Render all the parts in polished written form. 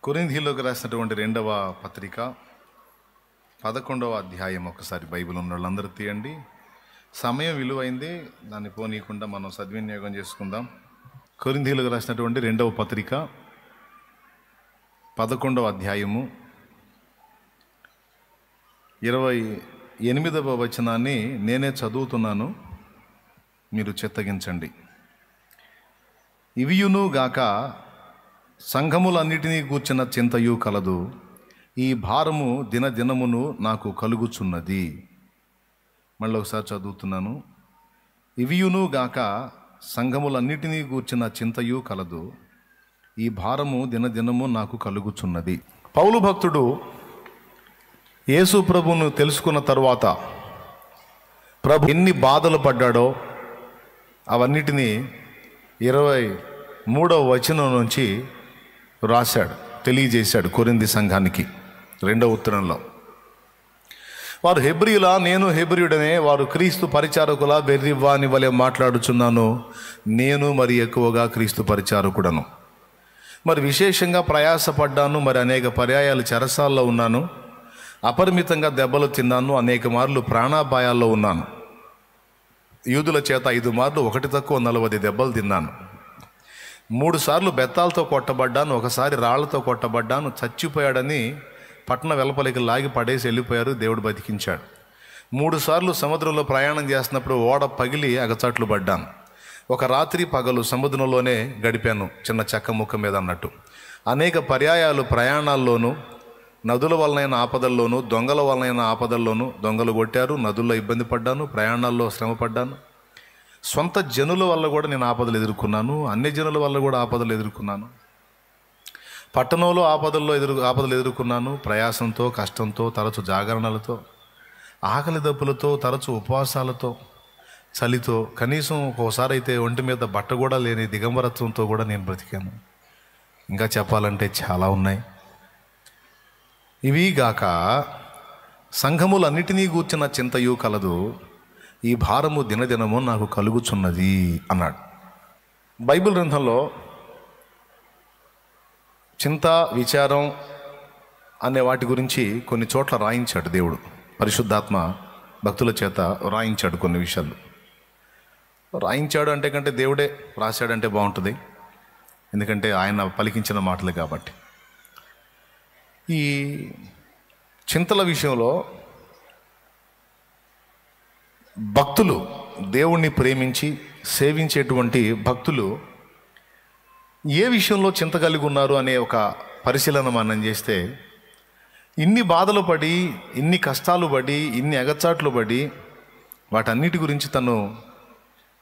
కొరింథీయులకు రాసినటువంటి 2వ పత్రిక 11వ అధ్యాయం. ఒకసారి బైబిల్ ఉన్న వాళ్ళందరూ తీయండి. సమయం విలువైంది, దాన్ని పోనీయకుండా మనం సద్వినియోగం చేసుకుందాం. కొరింథీయులకు రాసినటువంటి 2వ పత్రిక 11వ అధ్యాయము 28వ వచనాన్ని నేనే చదువుతున్నాను, మీరు చిత్తగించండి. ఇవియును గాక సంఘములన్నిటినీ గూర్చిన చింతయు కలదు, ఈ భారము దినదినమును నాకు కలుగుచున్నది. మళ్ళీ ఒకసారి చదువుతున్నాను. ఇవియును గాక సంఘములన్నిటినీ గూర్చిన చింతయు కలదు, ఈ భారము దినదినము నాకు కలుగుచున్నది. పౌలు భక్తుడు యేసు ప్రభువును తెలుసుకున్న తరువాత ప్రభు ఎన్ని బాధలు పడ్డాడో అవన్నిటినీ 23వ వచనం నుంచి రాశాడు, తెలియజేశాడు కొరింథీ సంఘానికి 2వ ఉత్తరంలో. వారు హెబ్రీయులా, నేను హెబ్రీయుడనే, వారు క్రీస్తు పరిచారకులా, బెర్రివ్వాని వలె మాట్లాడుచున్నాను, నేను మరి ఎక్కువగా క్రీస్తు పరిచారకుడను. మరి విశేషంగా ప్రయాసపడ్డాను, మరి అనేక పర్యాయాలు చెరసాల్లో ఉన్నాను, అపరిమితంగా దెబ్బలు తిన్నాను, అనేక మార్లు ప్రాణాపాయాల్లో ఉన్నాను. యూదుల చేత 5 మార్లు 1 తక్కువ 40 దెబ్బలు తిన్నాను. 3 సార్లు బెత్తాలతో కొట్టబడ్డాను, ఒకసారి రాళ్లతో కొట్టబడ్డాను. చచ్చిపోయాడని పట్టణ వెలపలికి లాగి పడేసి వెళ్ళిపోయారు, దేవుడు బతికించాడు. 3 సార్లు సముద్రంలో ప్రయాణం చేస్తున్నప్పుడు ఓడ పగిలి అగచాట్లు పడ్డాను. ఒక రాత్రి పగలు సముద్రంలోనే గడిపాను, చిన్న చెక్క ముక్క మీద అన్నట్టు. అనేక పర్యాయాలు ప్రయాణాల్లోనూ, నదుల వలనైన ఆపదల్లోనూ, దొంగల వలనైన ఆపదల్లోనూ, దొంగలు కొట్టారు, నదుల్లో ఇబ్బంది పడ్డాను, ప్రయాణాల్లో శ్రమ పడ్డాను. సొంత జనుల వల్ల కూడా నేను ఆపదలు ఎదుర్కొన్నాను, అన్య జనుల వల్ల కూడా ఆపదలు ఎదుర్కొన్నాను. పట్టణంలో ఆపదలు ఎదుర్కొన్నాను. ప్రయాసంతో, కష్టంతో, తరచు జాగరణలతో, ఆకలి దప్పులతో, తరచు ఉపవాసాలతో, చలితో, కనీసం ఒక్కోసారి అయితే ఒంటి మీద బట్ట కూడా లేని దిగంబరత్వంతో కూడా నేను బ్రతికాను. ఇంకా చెప్పాలంటే చాలా ఉన్నాయి. ఇవి గాక సంఘములన్నిటినీ గూర్చిన చింతయు కలదు, ఈ భారము దినదినము నాకు కలుగుచున్నది అన్నాడు. బైబిల్ గ్రంథంలో చింత, విచారం అనే వాటి గురించి కొన్ని చోట్ల రాయించాడు దేవుడు. పరిశుద్ధాత్మ భక్తుల చేత రాయించాడు కొన్ని విషయాలు. రాయించాడు అంటే కంటే దేవుడే రాశాడంటే బాగుంటుంది, ఎందుకంటే ఆయన పలికించిన మాటలే కాబట్టి. ఈ చింతల విషయంలో భక్తులు, దేవుణ్ణి ప్రేమించి సేవించేటువంటి భక్తులు ఏ విషయంలో చింత కలిగి ఉన్నారు అనే ఒక పరిశీలన మనం చేస్తే, ఇన్ని బాధలు పడి, ఇన్ని కష్టాలు పడి, ఇన్ని ఎగచాట్లు పడి, వాటన్నిటి గురించి తను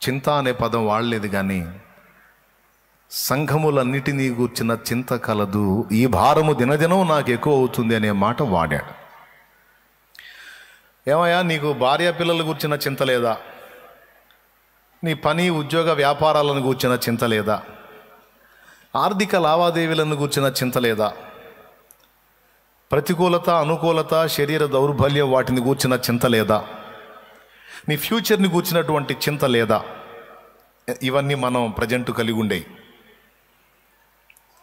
చింత అనే పదం వాడలేదు. కానీ సంఘములన్నిటినీ గూర్చిన చింత కలదు, ఈ భారము దినదినం నాకు ఎక్కువ అవుతుంది అనే మాట వాడాడు. ఏమయ్యా, నీకు భార్య పిల్లల గురించిన చింత లేదా? నీ పని, ఉద్యోగ, వ్యాపారాలను గూర్చిన చింత లేదా? ఆర్థిక లావాదేవీలను గూర్చిన చింత లేదా? ప్రతికూలత, అనుకూలత, శరీర దౌర్బల్యం వాటిని గూర్చిన చింత లేదా? నీ ఫ్యూచర్ని గూర్చినటువంటి చింత లేదా? ఇవన్నీ మనం ప్రజెంట్ కలిగి ఉండేవి.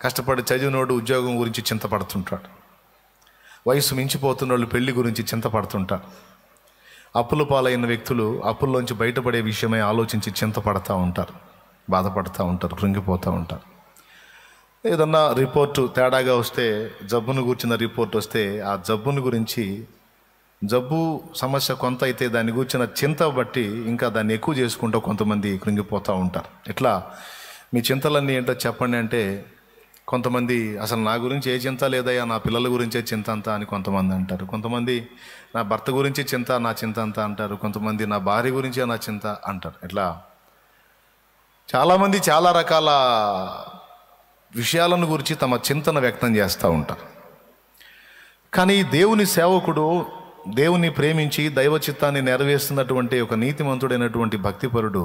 కష్టపడి చదివినోడు ఉద్యోగం గురించి చింతపడుతుంటాడు, వయసు మించిపోతున్న వాళ్ళు పెళ్లి గురించి చింతపడుతుంటారు, అప్పుల పాలైన వ్యక్తులు అప్పుల్లోంచి బయటపడే విషయమై ఆలోచించి చింతపడతా ఉంటారు, బాధపడుతూ ఉంటారు, కృంగిపోతూ ఉంటారు. ఏదన్నా రిపోర్టు తేడాగా వస్తే, జబ్బును గురించిన రిపోర్ట్ వస్తే, ఆ జబ్బుని గురించి, జబ్బు సమస్య కొంత అయితే దాని గురించిన చింత బట్టి ఇంకా దాన్ని ఎక్కువ చేసుకుంటూ కొంతమంది కృంగిపోతూ ఉంటారు. ఇట్లా మీ చింతలన్నీ ఏంటో చెప్పండి అంటే, కొంతమంది అసలు నా గురించి ఏ చింత లేదయ్యా, నా పిల్లల గురించే చింత అంతా అని కొంతమంది అంటారు. కొంతమంది నా భర్త గురించి చింత, నా చింత అంతా అంటారు. కొంతమంది నా భార్య గురించే నా చింత అంటారు. ఇట్లా చాలామంది చాలా రకాల విషయాలను గురించి తమ చింతన వ్యక్తం చేస్తూ ఉంటారు. కానీ దేవుని సేవకుడు, దేవుని ప్రేమించి దైవ చిత్తాన్ని నెరవేరుస్తున్నటువంటి ఒక నీతిమంతుడైనటువంటి భక్తిపరుడు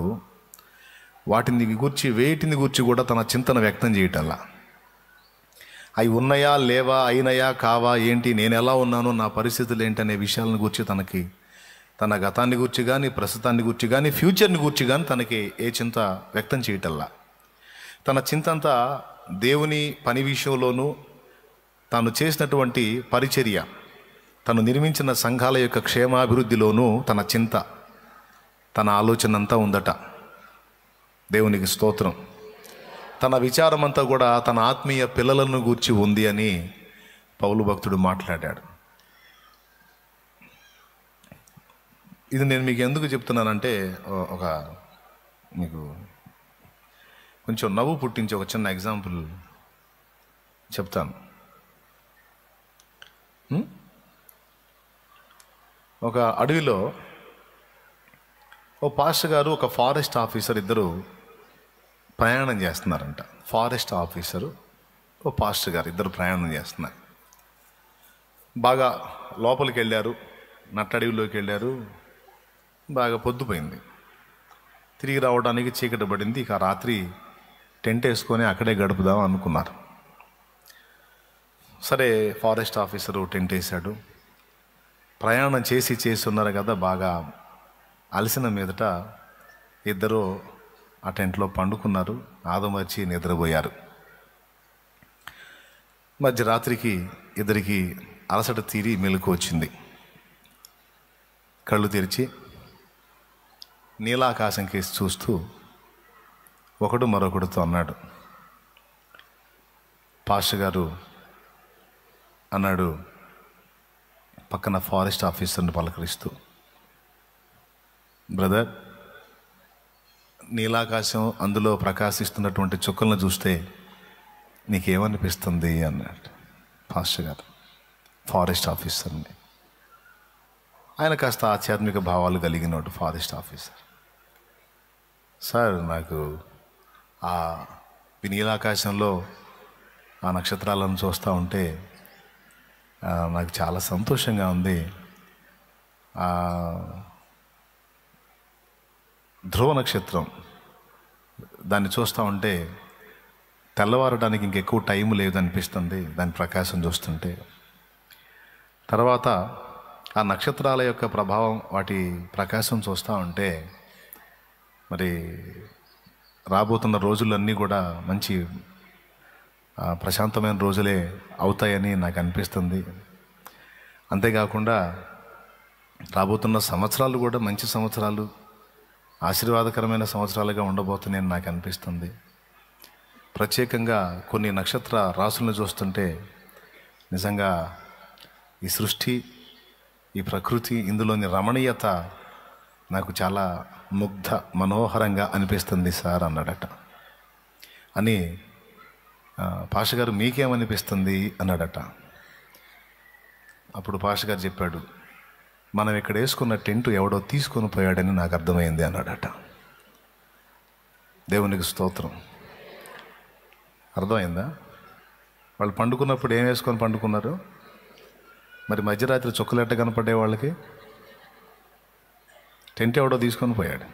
వేటిని గూర్చి కూడా తన చింతన వ్యక్తం చేయటల్లా. అవి ఉన్నాయా, లేవా, అయినయా, కావా, ఏంటి, నేను ఎలా ఉన్నాను, నా పరిస్థితులు ఏంటి అనే విషయాలను గురించి తనకి, తన గతాన్ని గురించి కానీ, ప్రస్తుతాన్ని గురించి కానీ, ఫ్యూచర్ని గురించి కానీ తనకి ఏ చింత వ్యక్తం చేయటల్లా. తన చింత అంతా దేవుని పని విషయంలోనూ, తాను చేసినటువంటి పరిచర్య, తను నిర్మించిన సంఘాల యొక్క క్షేమాభివృద్ధిలోనూ తన చింత, తన ఆలోచన అంతా ఉందట. దేవునికి స్తోత్రం. తన విచారం అంతా కూడా తన ఆత్మీయ పిల్లలను గూర్చి ఉంది అని పౌలు భక్తుడు మాట్లాడాడు. ఇది నేను మీకు ఎందుకు చెప్తున్నానంటే, ఒక మీకు కొంచెం నవ్వు పుట్టించే ఒక చిన్న ఎగ్జాంపుల్ చెప్తాను. ఒక అడవిలో ఓ పాస్టర్ గారు, ఒక ఫారెస్ట్ ఆఫీసర్ ఇద్దరు ప్రయాణం చేస్తున్నారంట. ఫారెస్ట్ ఆఫీసరు, ఓ పాస్టర్ గారు ఇద్దరు ప్రయాణం చేస్తున్నారు. బాగా లోపలికి వెళ్ళారు, నట్టడవిలోకి వెళ్ళారు. బాగా పొద్దుపోయింది. తిరిగి రావడానికి చీకటి పడింది. ఇక రాత్రి టెంట్ వేసుకొని అక్కడే గడుపుదాం అనుకున్నారు. సరే, ఫారెస్ట్ ఆఫీసరు టెంట్ వేశాడు. ప్రయాణం చేసి ఉన్నారు కదా, బాగా అలసిన మీదట ఇద్దరు ఆ టెంట్లో పండుకున్నారు. ఆదమర్చి నిద్రపోయారు. మధ్యరాత్రికి ఇద్దరికి అలసట తీరి మెలకు వచ్చింది. కళ్ళు తెరిచి నీలాకాశం కేసి చూస్తూ ఒకడు మరొకడితో అన్నాడు. పాస్టర్ గారు అన్నాడు పక్కన ఫారెస్ట్ ఆఫీసర్ని పలకరిస్తూ, బ్రదర్, నీలాకాశం అందులో ప్రకాశిస్తున్నటువంటి చుక్కలను చూస్తే నీకేమనిపిస్తుంది అన్నాడు పాస్టర్ గారు ఫారెస్ట్ ఆఫీసర్ని. ఆయన కాస్త ఆధ్యాత్మిక భావాలు కలిగినోడు ఫారెస్ట్ ఆఫీసర్. సార్, నాకు ఆ నీలాకాశంలో ఆ నక్షత్రాలను చూస్తూ ఉంటే నాకు చాలా సంతోషంగా ఉంది. ధ్రువ నక్షత్రం, దాన్ని చూస్తూ ఉంటే తెల్లవారడానికి ఇంకెక్కువ టైం లేదనిపిస్తుంది దాని ప్రకాశం చూస్తుంటే. తర్వాత ఆ నక్షత్రాల యొక్క ప్రభావం, వాటి ప్రకాశం చూస్తూ ఉంటే మరి రాబోతున్న రోజులన్నీ కూడా మంచి ప్రశాంతమైన రోజులే అవుతాయని నాకు అనిపిస్తుంది. అంతేకాకుండా రాబోతున్న సంవత్సరాలు కూడా మంచి సంవత్సరాలు, ఆశీర్వాదకరమైన సంవత్సరాలుగా ఉండబోతున్నాయని నాకు అనిపిస్తుంది. ప్రత్యేకంగా కొన్ని నక్షత్ర రాసులను చూస్తుంటే నిజంగా ఈ సృష్టి, ఈ ప్రకృతి, ఇందులోని రమణీయత నాకు చాలా ముగ్ధ మనోహరంగా అనిపిస్తుంది సార్ అన్నాడట. అని పాస్టర్ గారు మీకేమనిపిస్తుంది అన్నాడట. అప్పుడు పాస్టర్ గారు చెప్పాడు, మనం ఇక్కడ వేసుకున్న టెంట్ ఎవడో తీసుకొని పోయాడని నాకు అర్థమైంది అన్నాడట. దేవునికి స్తోత్రం. అర్థమైందా? వాళ్ళు పండుకున్నప్పుడు ఏం వేసుకొని పండుకున్నారు? మరి మధ్యరాత్రి చుక్కలెట్ట కనపడే వాళ్ళకి టెంట్ ఎవడో తీసుకొని పోయాడు.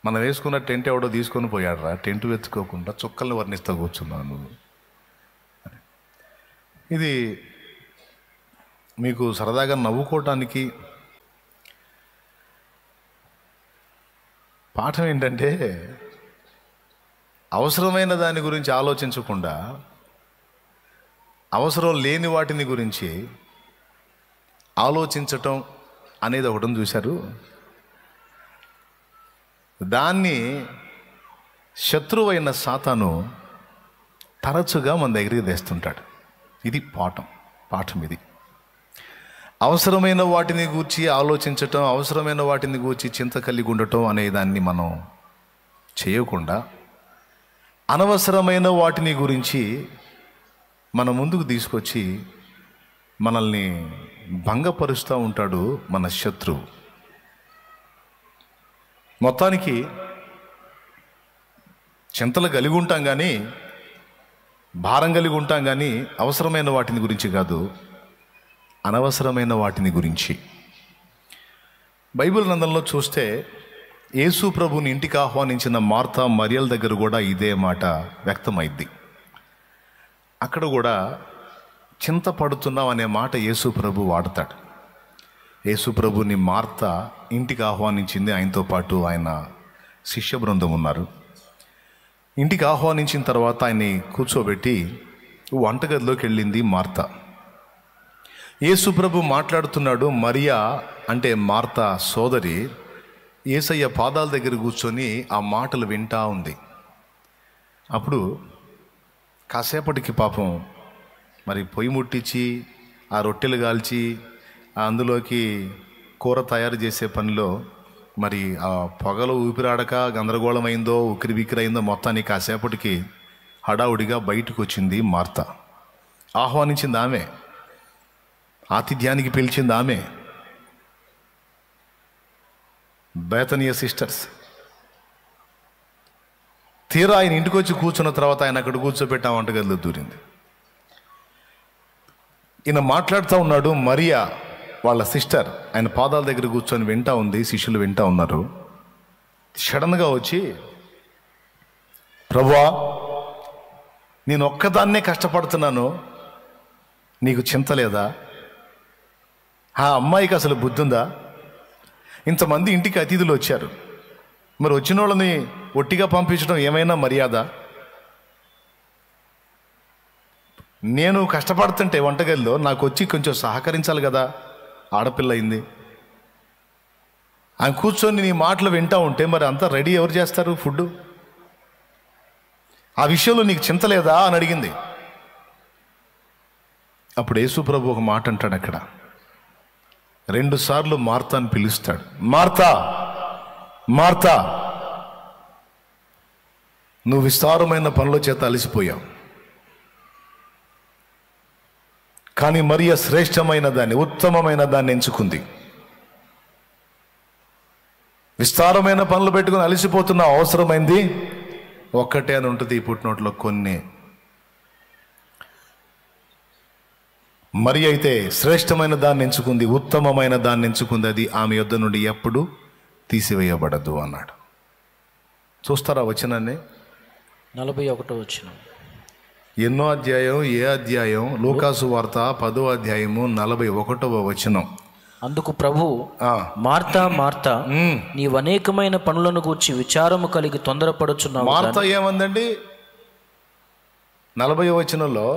మనం వేసుకున్న టెంట్ ఎవడో తీసుకొని పోయాడు రా, టెంట్ వెతుక్కోకుండా చుక్కల్ని వర్ణిస్తూ కూర్చున్నాను. ఇది మీకు సరదాగా నవ్వుకోవటానికి పాఠం ఏంటంటే, అవసరమైన దాని గురించి ఆలోచించకుండా అవసరం లేని వాటిని గురించి ఆలోచించటం అనేది ఒకటి చూశారు. దాన్ని శత్రువైన సాతాను తరచుగా మన దగ్గరికి తెస్తుంటాడు. ఇది పాఠం ఇది. అవసరమైన వాటిని గూర్చి ఆలోచించటం, అవసరమైన వాటిని గూర్చి చింత కలిగి ఉండటం అనే దాన్ని మనం చేయకుండా అనవసరమైన వాటిని గురించి మన ముందుకు తీసుకొచ్చి మనల్ని భంగపరుస్తూ ఉంటాడు మన శత్రువు. మొత్తానికి చింతలు కలిగి ఉంటాం కానీ, భారం కలిగి ఉంటాం కానీ అవసరమైన వాటిని గురించి కాదు, అనవసరమైన వాటిని గురించి. బైబిల్ గ్రంథంలో చూస్తే యేసు ప్రభుని ఇంటికి ఆహ్వానించిన మార్తా మరియల దగ్గర కూడా ఇదే మాట వ్యక్తమైద్ది. అక్కడ కూడా చింతపడుతున్నాం అనే మాట యేసు ప్రభు వాడతాడు. యేసు ప్రభుని మార్తా ఇంటికి ఆహ్వానించింది. ఆయనతో పాటు ఆయన శిష్య బృందం ఉన్నారు. ఇంటికి ఆహ్వానించిన తర్వాత ఆయన్ని కూర్చోబెట్టి వంటగదిలోకి వెళ్ళింది మార్త. యేసు ప్రభు మాట్లాడుతున్నాడు. మరియా అంటే మార్త సోదరి యేసయ్య పాదాల దగ్గర కూర్చొని ఆ మాటలు వింటా ఉంది. అప్పుడు కాసేపటికి పాపం మరి పొయ్యి ముట్టించి ఆ రొట్టెలు కాల్చి అందులోకి కూర తయారు చేసే పనిలో మరి ఆ పొగలు ఊపిరాడక గందరగోళమైందో ఉక్కిరి బిక్కిరి అయిందో మొత్తానికి కాసేపటికి హడావుడిగా బయటకు వచ్చింది మార్త. ఆహ్వానించింది ఆమె, ఆతిథ్యానికి పిలిచింది ఆమె. బేతనీయ సిస్టర్స్. తీరా ఆయన ఇంటికి వచ్చి కూర్చున్న తర్వాత ఆయన అక్కడ కూర్చోబెట్టి ఆ వంటగదిలో దూరింది. ఈయన మాట్లాడుతూ ఉన్నాడు. మరియా వాళ్ళ సిస్టర్ ఆయన పాదాల దగ్గర కూర్చొని వింటా ఉంది. శిష్యులు వింటా ఉన్నారు. సడన్గా వచ్చి, ప్రభువా, నేను ఒక్కదాన్నే కష్టపడుతున్నాను, నీకు చింత లేదా? ఆ అమ్మాయికి అసలు బుద్ధి ఉందా? ఇంతమంది ఇంటికి అతిథులు వచ్చారు, మరి వచ్చిన వాళ్ళని ఒట్టిగా పంపించడం ఏమైనా మర్యాద? నేను కష్టపడుతుంటే వంటగదిలో నాకు వచ్చి కొంచెం సహకరించాలి కదా, ఆడపిల్ల అయింది. ఆయన కూర్చొని నీ మాటలు వింటా ఉంటే మరి అంతా రెడీ ఎవరు చేస్తారు ఫుడ్? ఆ విషయంలో నీకు చింత లేదా అని అడిగింది. అప్పుడు యేసు ప్రభు ఒక మాట అంటాడు. అక్కడ 2 సార్లు మార్తాని పిలుస్తాడు. మార్తా, మార్తా, నువ్వు విస్తారమైన పనుల చేత అలసిపోయావు, కానీ మరియ శ్రేష్టమైన దాన్ని, ఉత్తమమైన దాన్ని ఎంచుకుంది. విస్తారమైన పనులు పెట్టుకుని అలసిపోతున్న అవసరమైంది ఒక్కటే అని ఉంటుంది ఈ పుట్టినోట్లో కొన్ని. మరి అయితే శ్రేష్టమైన దాన్ని ఎంచుకుంది, ఉత్తమమైన దాన్ని ఎంచుకుంది. అది ఆమె యొద్ద నుండి ఎప్పుడు తీసివేయబడదు అన్నాడు. చూస్తారా వచనాన్ని? 41వ వచనం. ఎన్నో అధ్యాయం? ఏ అధ్యాయం? లూకాసు వార్త 10వ అధ్యాయము 41వ వచనం. అందుకు ప్రభు, మార్తా మార్తా, నీవు అనేకమైన పనులను గూర్చి విచారము కలిగి తొందరపడుచున్నావు. మార్త ఏమందండి 40వ వచనంలో?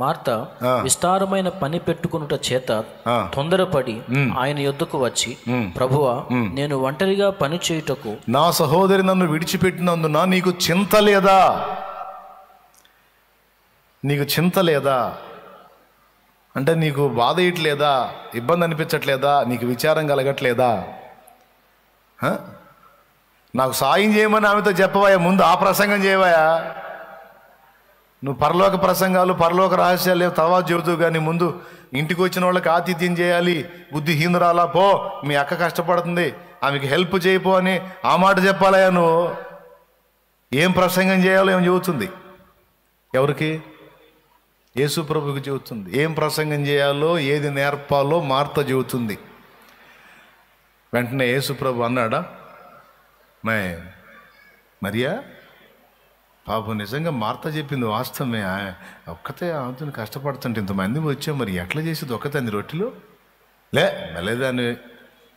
మార్త విస్తారమైన పని పెట్టుకునుట చేత తొందరపడి ఆయన యొద్దకు వచ్చి, ప్రభువా, నేను ఒంటరిగా పని చేయుటకు నా సహోదరి నన్ను విడిచిపెట్టినందున నీకు చింత లేదా? నీకు చింత లేదా అంటే నీకు బాధ ఇట్లేదా? ఇబ్బంది అనిపించట్లేదా? నీకు విచారం కలగట్లేదా? నాకు సాయం చేయమని ఆమెతో చెప్పవాయా? ముందు ఆ ప్రసంగం చేయవాయా? నువ్వు పరలోక ప్రసంగాలు, పరలోక రహస్యాలు తర్వాత చెబుతూ కానీ ముందు ఇంటికి వచ్చిన వాళ్ళకి ఆతిథ్యం చేయాలి. బుద్ధిహీనురాలా, పో, మీ అక్క కష్టపడుతుంది, ఆమెకి హెల్ప్ చేయపో అని ఆ మాట చెప్పాలయా? నువ్వు ఏం ప్రసంగం చేయాలో ఏం చెబుతుంది. ఎవరికి? యేసు ప్రభుకి చెబుతుంది. ఏం ప్రసంగం చేయాలో, ఏది నేర్పాలో మార్త చెబుతుంది. వెంటనే యేసు ప్రభు అన్నాడా, మరియా, పాపం నిజంగా మార్త చెప్పింది వాస్తవమే, ఒక్కతే ఆమెతో కష్టపడుతుంటే ఇంతమంది వచ్చావు, మరి ఎట్లా చేసేది ఒక్కతే అన్ని రొట్టెలు? బలేదాన్ని,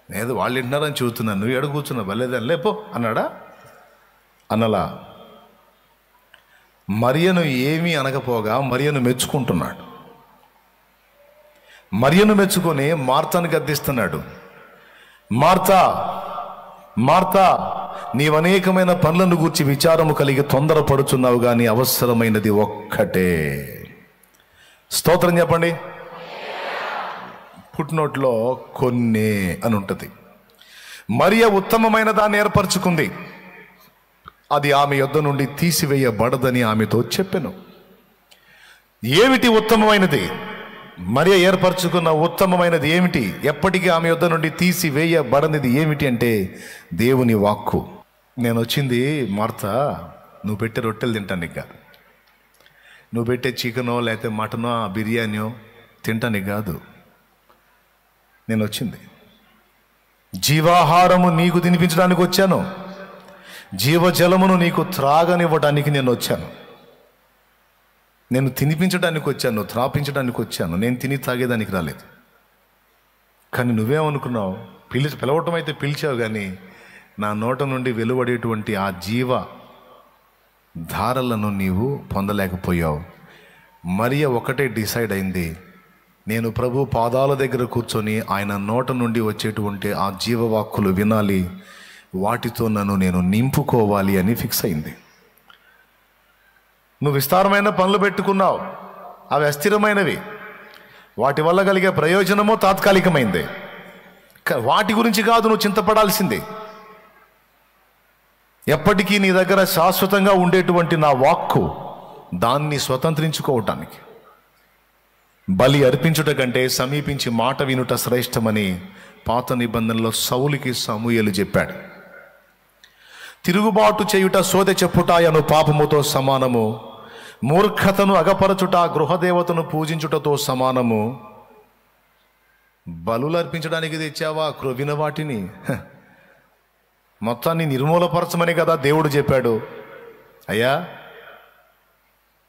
లేదు వాళ్ళు వింటున్నారని చెబుతున్నాను, నువ్వు ఎడ కూర్చున్నావు, బలేదాన్ని లేపో అన్నాడా? అన్నలా. మరియను ఏమీ అనకపోగా మరియను మెచ్చుకుంటున్నాడు. మరియను మెచ్చుకొని మార్తను గద్దిస్తున్నాడు. మార్తా, మార్తా, నీవు అనేకమైన పనులను గూర్చి విచారము కలిగి తొందరపడుచున్నావు, కానీ అవసరమైనది ఒక్కటే. స్తోత్రం చెప్పండి. పుట్టినోట్లో కొన్ని అని ఉంటుంది. మరియ ఉత్తమమైన దాన్ని ఏర్పరచుకుంది, అది ఆమె యొద్ద నుండి తీసివేయబడదని ఆమెతో చెప్పెను. ఏమిటి ఉత్తమమైనది? మరియ ఏర్పరచుకున్న ఉత్తమమైనది ఏమిటి? ఎప్పటికీ ఆమె యొద్ద నుండి తీసివేయబడనిది ఏమిటి అంటే దేవుని వాక్కు. నేను వచ్చింది మార్త, నువ్వు పెట్టే రొట్టెలు తింటానికి కాదు, నువ్వు పెట్టే చికెనో లేకపోతే మటనో బిర్యానీయో తింటానికి కాదు. నేను వచ్చింది జీవాహారము నీకు తినిపించడానికి వచ్చాను, జీవజలమును నీకు త్రాగనివ్వడానికి నేను వచ్చాను. నేను తినిపించడానికి వచ్చాను, త్రాపించడానికి వచ్చాను. నేను తిని తాగేదానికి రాలేదు. కానీ నువ్వేమనుకున్నావు? పిలవటం అయితే పిలిచావు, కానీ నా నోట నుండి వెలువడేటువంటి ఆ జీవ ధారలను నీవు పొందలేకపోయావు. మరియ ఒకటే డిసైడ్ అయింది, నేను ప్రభు పాదాల దగ్గర కూర్చొని ఆయన నోట నుండి వచ్చేటువంటి ఆ జీవవాక్కులు వినాలి, వాటితో నేను నింపుకోవాలి అని ఫిక్స్ అయింది. నువ్వు విస్తారమైన పనులు పెట్టుకున్నావు, అవి అస్థిరమైనవి, వాటి వల్ల కలిగే ప్రయోజనమో తాత్కాలికమైంది. వాటి గురించి కాదు నువ్వు చింతపడాల్సింది. ఎప్పటికీ నీ దగ్గర శాశ్వతంగా ఉండేటువంటి నా వాక్కు, దాన్ని స్వతంత్రించుకోవటానికి బలి అర్పించుట కంటే సమీపించి మాట వినుట శ్రేష్టమని పాత నిబంధనలో సౌలుకి సమూయేలు చెప్పాడు. తిరుగుబాటు చేయుట సోదె చెప్పుటాయను పాపముతో సమానము, మూర్ఖతను అగపరచుట గృహదేవతను పూజించుటతో సమానము. బలులు అర్పించడానికి తెచ్చావా క్రొవిన వాటిని? మొత్తాన్ని నిర్మూలపరచమని కదా దేవుడు చెప్పాడు. అయ్యా,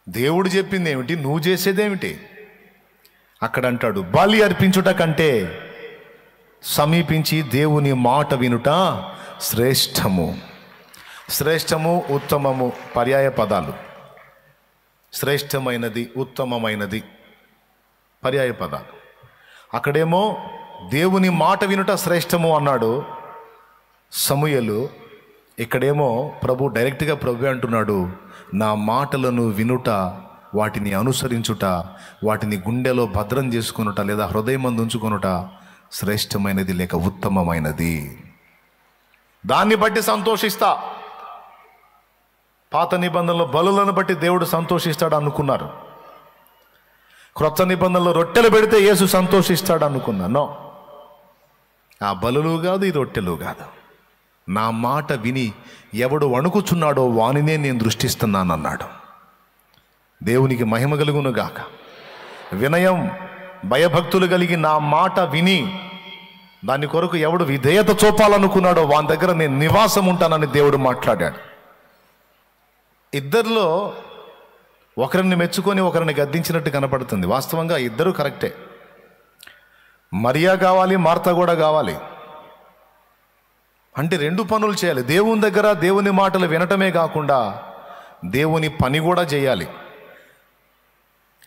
దేవుడు చెప్పింది ఏమిటి, నువ్వు చేసేదేమిటి? అక్కడ అంటాడు, బలి అర్పించుట కంటే సమీపించి దేవుని మాట వినుట శ్రేష్టము. శ్రేష్టము, ఉత్తమము పర్యాయ పదాలు. శ్రేష్టమైనది, ఉత్తమమైనది పర్యాయ పదాలు. అక్కడేమో దేవుని మాట వినుట శ్రేష్టము అన్నాడు సమూయేలు, ఇక్కడేమో ప్రభు డైరెక్ట్గా ప్రభు అంటున్నాడు, నా మాటలను వినుట, వాటిని అనుసరించుట, వాటిని గుండెలో భద్రం చేసుకొనుట లేదా హృదయమందు ఉంచుకొనుట శ్రేష్టమైనది లేక ఉత్తమమైనది. దాన్ని బట్టి సంతోషిస్తా. పాత నిబంధనలో బలులను బట్టి దేవుడు సంతోషిస్తాడు అనుకున్నారు. క్రొత్త నిబంధనలో రొట్టెలు పెడితే యేసు సంతోషిస్తాడు అనుకున్నాను. ఆ బలులు కాదు, ఈ రొట్టెలు కాదు. నా మాట విని ఎవడు వణుకుచున్నాడో వానినే నేను దృష్టిస్తున్నాను అన్నాడు. దేవునికి మహిమ కలుగును గాక. వినయం భయభక్తులు కలిగి నా మాట విని దాని కొరకు ఎవడు విధేయత చూపాలనుకున్నాడో వాని దగ్గర నేను నివాసం ఉంటానని దేవుడు మాట్లాడాడు. ఇద్దరిలో ఒకరిని మెచ్చుకొని ఒకరిని గద్దించినట్టు కనపడుతుంది. వాస్తవంగా ఇద్దరు కరెక్టే. మరియా కావాలి, మార్తా కూడా కావాలి. అంటే రెండు పనులు చేయాలి. దేవుని దగ్గర దేవుని మాటలు వినటమే కాకుండా దేవుని పని కూడా చేయాలి.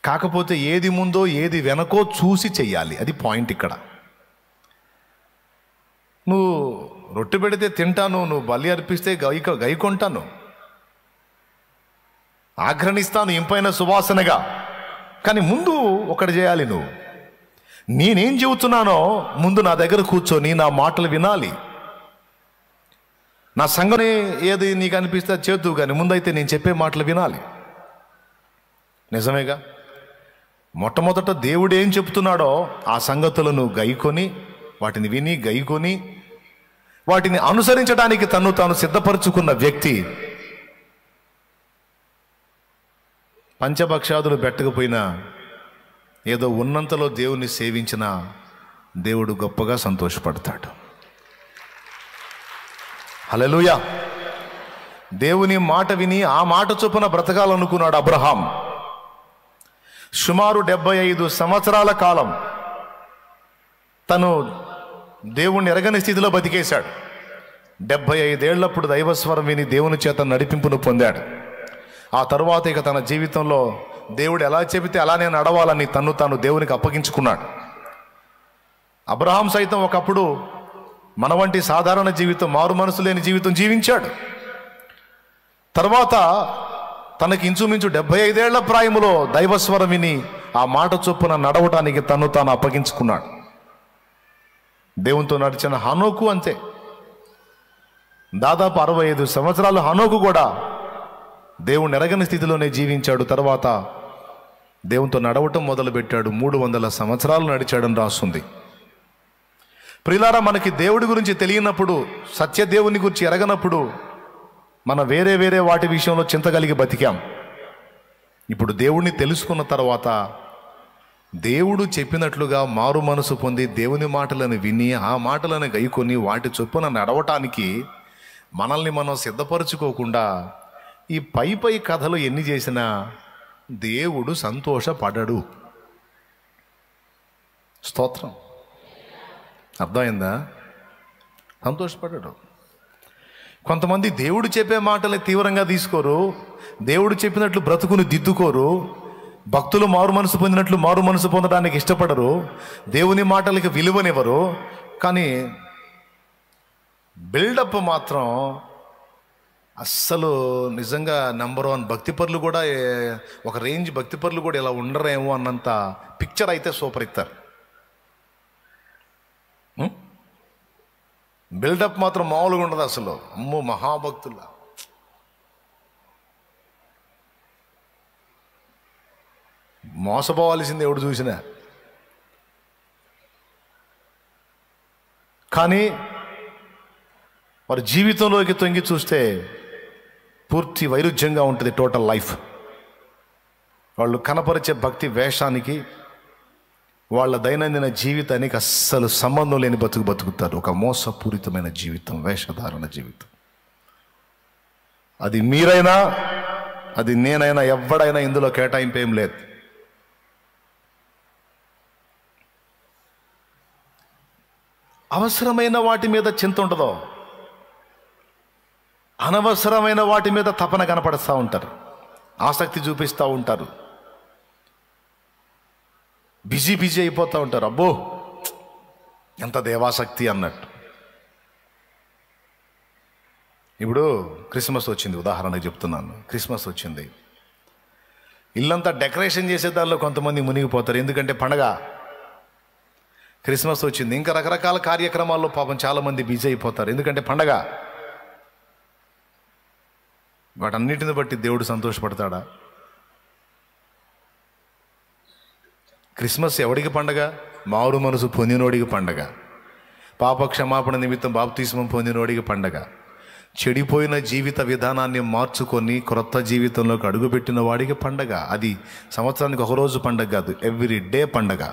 కాకపోతే ఏది ముందో ఏది వెనకో చూసి చెయ్యాలి. అది పాయింట్ ఇక్కడ. నువ్వు రొట్టె పెడితే తింటాను, నువ్వు బలి అర్పిస్తే గైకొంటాను, ఆగ్రహిస్తాను ఇంపైన సువాసనగా. కానీ ముందు ఒకటి చేయాలి. నువ్వు నేనేం చెబుతున్నానో ముందు నా దగ్గర కూర్చొని నా మాటలు వినాలి. నా సంగతి ఏది నీకు అనిపిస్తే చేద్దు, కానీ ముందైతే నేను చెప్పే మాటలు వినాలి. నిజమేగా? మొట్టమొదట దేవుడు ఏం చెప్తున్నాడో ఆ సంగతులను గైకొని, వాటిని విని గైకొని, వాటిని అనుసరించడానికి తను తాను సిద్ధపరచుకున్న వ్యక్తి పంచభక్షాదులు పెట్టకపోయినా ఏదో ఉన్నంతలో దేవుణ్ణి సేవించిన దేవుడు గొప్పగా సంతోషపడతాడు. హల్లెలూయా. దేవుని మాట విని ఆ మాట చొప్పున బ్రతకాలనుకున్నాడు అబ్రహాం. సుమారు 75 సంవత్సరాల కాలం తను దేవుణ్ణి ఎరగని స్థితిలో బతికేశాడు. 75 ఏళ్లప్పుడు దైవస్వరం విని దేవుని చేత నడిపింపును పొందాడు. ఆ తరువాత ఇక తన జీవితంలో దేవుడు ఎలా చెబితే అలానే నడవాలని తన్ను తాను దేవునికి అప్పగించుకున్నాడు. అబ్రహాం సైతం ఒకప్పుడు మన వంటి సాధారణ జీవితం, మారు మనసు లేని జీవితం జీవించాడు. తర్వాత తనకి ఇంచుమించు 75 ఏళ్ల ప్రాయములో దైవస్వరం విని ఆ మాట చొప్పున నడవటానికి తన్ను తాను అప్పగించుకున్నాడు. దేవునితో నడిచిన హనోకు అంతే. దాదాపు 65 సంవత్సరాలు హనోకు కూడా దేవుని ఎరగని స్థితిలోనే జీవించాడు. తర్వాత దేవునితో నడవటం మొదలుపెట్టాడు. 300 సంవత్సరాలు నడిచాడని రాస్తుంది. ప్రియులారా, మనకి దేవుడి గురించి తెలియనప్పుడు, సత్యదేవుని గురించి ఎరగనప్పుడు మనం వేరే వేరే వాటి విషయంలో చింత కలిగి బతికాం. ఇప్పుడు దేవుణ్ణి తెలుసుకున్న తర్వాత దేవుడు చెప్పినట్లుగా మారు మనసు పొంది దేవుని మాటలను విని ఆ మాటలను గైకొని వాటి చొప్పున నడవటానికి మనల్ని మనం సిద్ధపరచుకోకుండా ఈ పై కథలు ఎన్ని చేసినా దేవుడు సంతోషపడడు. స్తోత్రం. అర్థమైందా? సంతోషపడడు. కొంతమంది దేవుడు చెప్పే మాటలు తీవ్రంగా తీసుకోరు, దేవుడు చెప్పినట్లు బ్రతుకుని దిద్దుకోరు, భక్తులు మారు మనసు పొందినట్లు మారు మనసు పొందడానికి ఇష్టపడరు, దేవుని మాటలకి విలువనివ్వరు. కానీ బిల్డప్ మాత్రం అస్సలు నిజంగా నెంబర్ 1 భక్తిపరులు కూడా, ఒక రేంజ్ భక్తిపరులు కూడా ఇలా ఉండరేమో అన్నంత పిక్చర్ అయితే సూపర్ ఇస్తారు. బిల్డప్ మాత్రం మామూలుగా ఉండదు అసలు. అమ్మో మహాభక్తుల మోసపోవాల్సింది ఎవడు చూసినా. కానీ వారి జీవితంలోకి తొంగి చూస్తే పూర్తి వైరుధ్యంగా ఉంటుంది టోటల్ లైఫ్. వాళ్ళు కనపరిచే భక్తి వేషానికి వాళ్ళ దైనందిన జీవితానికి అస్సలు సంబంధం లేని బతుకుతారు. ఒక మోసపూరితమైన జీవితం, వేషధారణ జీవితం. అది మీరైనా, అది నేనైనా, ఎవడైనా ఇందులో కేటాయింపు ఏం లేదు. అవసరమైన వాటి మీద చింత ఉండదో, అనవసరమైన వాటి మీద తపన కనపడుతూ ఉంటారు, ఆసక్తి చూపిస్తూ ఉంటారు, బిజీ అయిపోతూ ఉంటారు. అబ్బో ఎంత దేవాసక్తి అన్నట్టు. ఇప్పుడు క్రిస్మస్ వచ్చింది, ఉదాహరణకు చెప్తున్నాను. క్రిస్మస్ వచ్చింది, ఇల్లంతా డెకరేషన్ చేసే దానిలో కొంతమంది మునిగిపోతారు. ఎందుకంటే పండగ. క్రిస్మస్ వచ్చింది, ఇంకా రకరకాల కార్యక్రమాల్లో పాపం చాలామంది బిజీ అయిపోతారు. ఎందుకంటే పండగ. వాటన్నిటిని బట్టి దేవుడు సంతోషపడతాడా? క్రిస్మస్ ఎవడికి పండగ? మారు మనసు పొందినోడికి పండగ. పాప క్షమాపణ నిమిత్తం బాప్తిస్మం పొందినోడికి పండగ. చెడిపోయిన జీవిత విధానాన్ని మార్చుకొని క్రొత్త జీవితంలోకి అడుగుపెట్టిన వాడికి పండగ. అది సంవత్సరానికి ఒకరోజు పండగ కాదు, ఎవ్రీ డే పండగ.